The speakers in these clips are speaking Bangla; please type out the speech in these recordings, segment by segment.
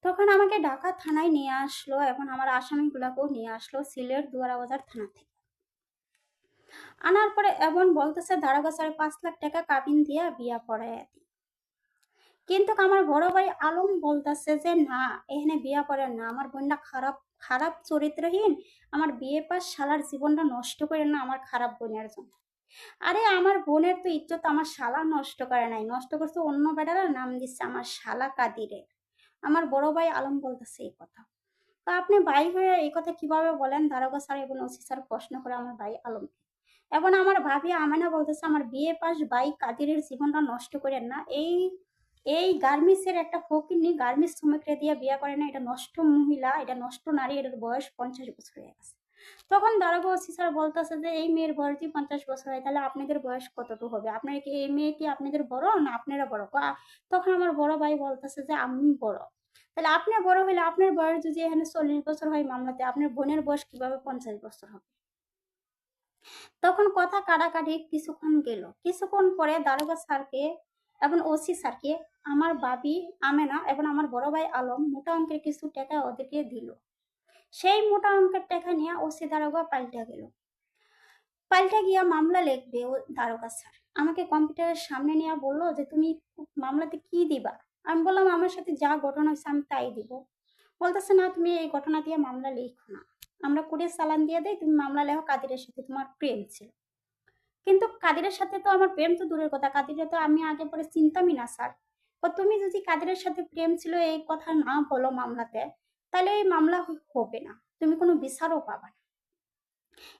তখন আমাকে ঢাকা থানায় নিয়ে আসলো এবং আমার আসামিগুলাকেও নিয়ে আসলো সিলেট দুয়ারাবাজার থানা থেকে। আনার পরে এবং বলতেছে দারোগা স্যার 5 লাখ টাকা কাবিন দিয়া বিয়া পড়াইয়া দি। কিন্তু আমার বড় ভাই আলম বলতেছে যে না, এখানে বিয়া পড়ে না, আমার বোনটা খারাপ খারাপ চরিত্রহীন, আমার বিয়ে পাস শালার জীবনটা নষ্ট করে না আমার খারাপ বোনের জন্য। আরে আমার বোনের তো ইজ্জত আমার শালা নষ্ট করে নাই, নষ্ট করছে অন্য বেটারা, নাম দিচ্ছে আমার শালা কাদিরে। আমার বড় ভাই আলম বলতেছে এই কথা। তা আপনি ভাই হয়ে এই কথা কিভাবে বলেন? দারোগা স্যার এবং ওসি স্যার প্রশ্ন করে আমার ভাই আলমকে। এবং আমার ভাবি আমেনা বলতেছে আমার বিয়ে পাস ভাই কাদিরের জীবনটা নষ্ট করেন না। এই এই গার্মেন্টসের একটা ফকিন্নি গার্মেন্টস শ্রমিকরে দিয়ে বিয়ে করে না, এটা নষ্ট মহিলা, এটা নষ্ট নারী, এটার বয়স 50 বছর হয়ে গেছে। তখন দারোগা ওসি স্যার বলতেছে যে এই মেয়ের বয়স যদি 50 বছর হয় তাহলে আপনাদের বয়স কতটুকু হবে? আপনার কি এই মেয়ে কি আপনাদের বড় না আপনারা বড়? তখন আমার বড় ভাই বলতেছে যে আমি বড়। তাহলে আপনি বড় হলে আপনার বয়স যদি এখানে 40 বছর হয় মামলাতে, আপনার বোনের বয়স কিভাবে 50 বছর হবে? তখন কথা কাটাকাটি কিছুক্ষণ গেল। কিছুক্ষণ পরে দারোগা স্যারকে এবং ওসি স্যারকে আমার বাবি আমেনা এবং আমার বড় ভাই আলম মোটা অঙ্কের কিছু টাকা ওদেরকে দিল। সেই মোটা অঙ্কের টাকা নিয়ে ওসি দারোগা পাল্টা গেল। পাল্টা গিয়া মামলা লিখবে ও দারোগা স্যার। আমাকে কম্পিউটারের সামনে নিয়ে বললো যে তুমি মামলাতে কি দিবা? আমি বললাম আমার সাথে যা ঘটনা হয়েছে আমি তাই দিব। বলতেছে না, তুমি এই ঘটনা দিয়ে মামলা লিখো না, আমরা কোর্টে চালান দিয়ে দেই, তুমি মামলা লেখো কাদিরের সাথে তোমার প্রেম ছিল। কিন্তু কাদিরের সাথে তো আমার প্রেম তো দূরের কথা, কাদিরে তো আমি আগে পরে চিনতামই না স্যার। তো তুমি যদি কাদিরের সাথে প্রেম ছিল এই কথা না বলো মামলাতে, তাহলে এই মামলা হবে না, তুমি কোনো বিচারও পাবা না।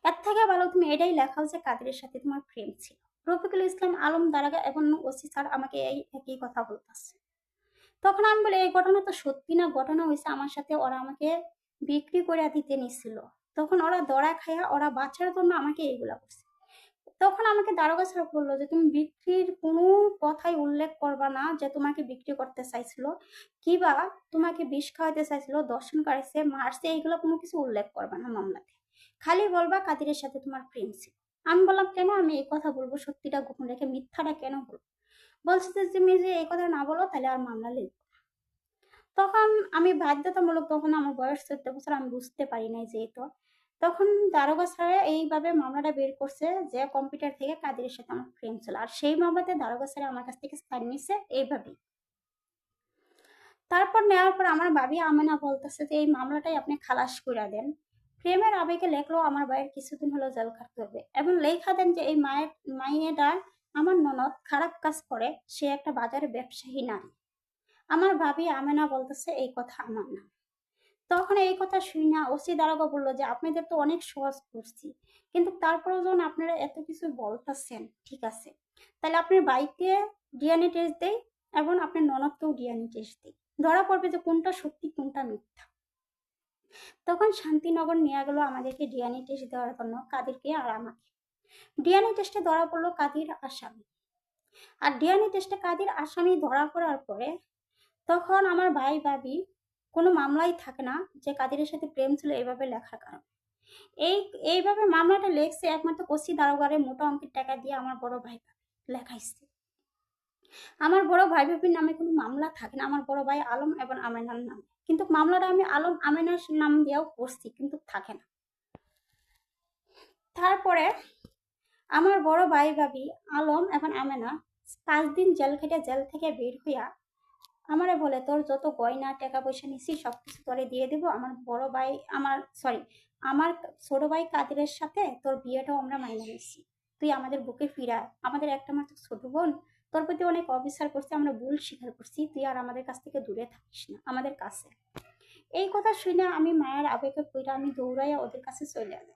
এর থেকে ভালো তুমি এটাই লেখাও যে কাদিরের সাথে তোমার প্রেম ছিল। রফিকুল ইসলাম আলম দারোগা এবং ওসি স্যার আমাকে এই একই কথা বলতেছে। তখন আমি বলি এই ঘটনা তো সত্যি না, ঘটনা হয়েছে আমার সাথে, ওরা আমাকে বিক্রি করে দিতে নিছিল। তখন ওরা দড়া খায়া ওরা বাচ্চার জন্য আমাকে এইগুলা করছে। তখন আমাকে দারোগা স্যার বললো যে তুমি বিক্রির কোনো কথাই উল্লেখ করবা না, যে তোমাকে বিক্রি করতে চাইছিল কিবা তোমাকে বিষ খাওয়াতে চাইছিল, দর্শন করেছে, মারছে, এইগুলো কোনো কিছু উল্লেখ করবা না মামলাতে, খালি বলবা কাদিরের সাথে তোমার প্রেম ছিল। আমি বললাম কেন আমি এই কথা বলবো, সত্যিটা গোপন রেখে মিথ্যাটা কেন বলবো? বলছে যে তুমি যে এই কথা না বলো তাহলে আর মামলা লিখবো। তখন আমি বাধ্যতামূলক, তখন আমার বয়স 14 বছর, আমি বুঝতে পারি নাই যেহেতু। তখন দারোগা স্যার এইভাবে মামলাটা বের করছে যে কম্পিউটার থেকে কাদিরের সাথে আমার প্রেম ছিল, আর সেই মামলাতে দারোগা স্যার আমার কাছ থেকে সাইন নিছে এইভাবেই। তারপর নেওয়ার পর আমার ভাবি আমেনা বলতেছে যে এই মামলাটাই আপনি খালাস করে দেন। প্রেমের আবেগে লেখলো আমার ভাইয়ের কিছুদিন হলো জেল খাটতে হবে, এবং লেখা দেন যে এই মায়েটা আমার ননদ খারাপ কাজ করে, সে একটা বাজারে ব্যবসায়ী নারী। আমার ভাবি আমেনা বলতেছে এই কথা আমার না। তখন এই কথা শুনি না ওসি দারোগা বললো যে আপনাদের তো অনেক সহজ করছি, কিন্তু তারপরেও যখন আপনারা এত কিছু বলতেছেন, ঠিক আছে তাহলে আপনার বাইকে ডিএনএ টেস্ট দেই এবং আপনার ননদকেও ডিএনএ টেস্ট দিই, ধরা পড়বে যে কোনটা সত্যি কোনটা মিথ্যা। তখন শান্তিনগর নিয়ে গেল আমাদেরকে ডিএনএ টেস্ট দেওয়ার জন্য, কাদিরকে আর আমাকে। ডিএনএ টেস্টে ধরা পড়লো কাদির আসামি। আর ডিএনএ টেস্টে কাদির আসামি ধরা পড়ার পরে তখন আমার ভাই ভাবি কোনো মামলাই থাকে না যে কাদিরের সাথে প্রেম ছিল এইভাবে লেখার কারণ। এইভাবে মামলাটা লেখছে একমাত্র ওসি দারোগারে মোটা অঙ্কের টাকা দিয়ে আমার বড় ভাই লেখাইছে। আমার বড় ভাই ভাবির নামে কোনো মামলা থাকে না, আমার বড় ভাই আলম এবং আমেনার নামে, কিন্তু মামলাটা আমি আলম আমেনার নাম দিয়েও করছি কিন্তু থাকে না। তারপরে আমার বড় ভাই ভাবি আলম এবং আমেনা 5 দিন জেল খেটে জেল থেকে বের হইয়া আমারে বলে তোর যত গয়না টাকা পয়সা নিছি সবকিছু তোরে দিয়ে দিব, আমার বড় ভাই আমার সরি আমার ছোট ভাই কাদিরের সাথে তোর বিয়েটাও আমরা মাইনে নিছি, তুই আমাদের বুকে ফিরায়, আমাদের একটা মাত্র ছোট বোন, তোর প্রতি অনেক অবিচার করছি, আমরা ভুল স্বীকার করছি, তুই আর আমাদের কাছ থেকে দূরে থাকিস না, আমাদের কাছে। এই কথা শুনে আমি মায়ের আবেগে পড়ে আমি দৌড়াইয়া ওদের কাছে চলে যাই।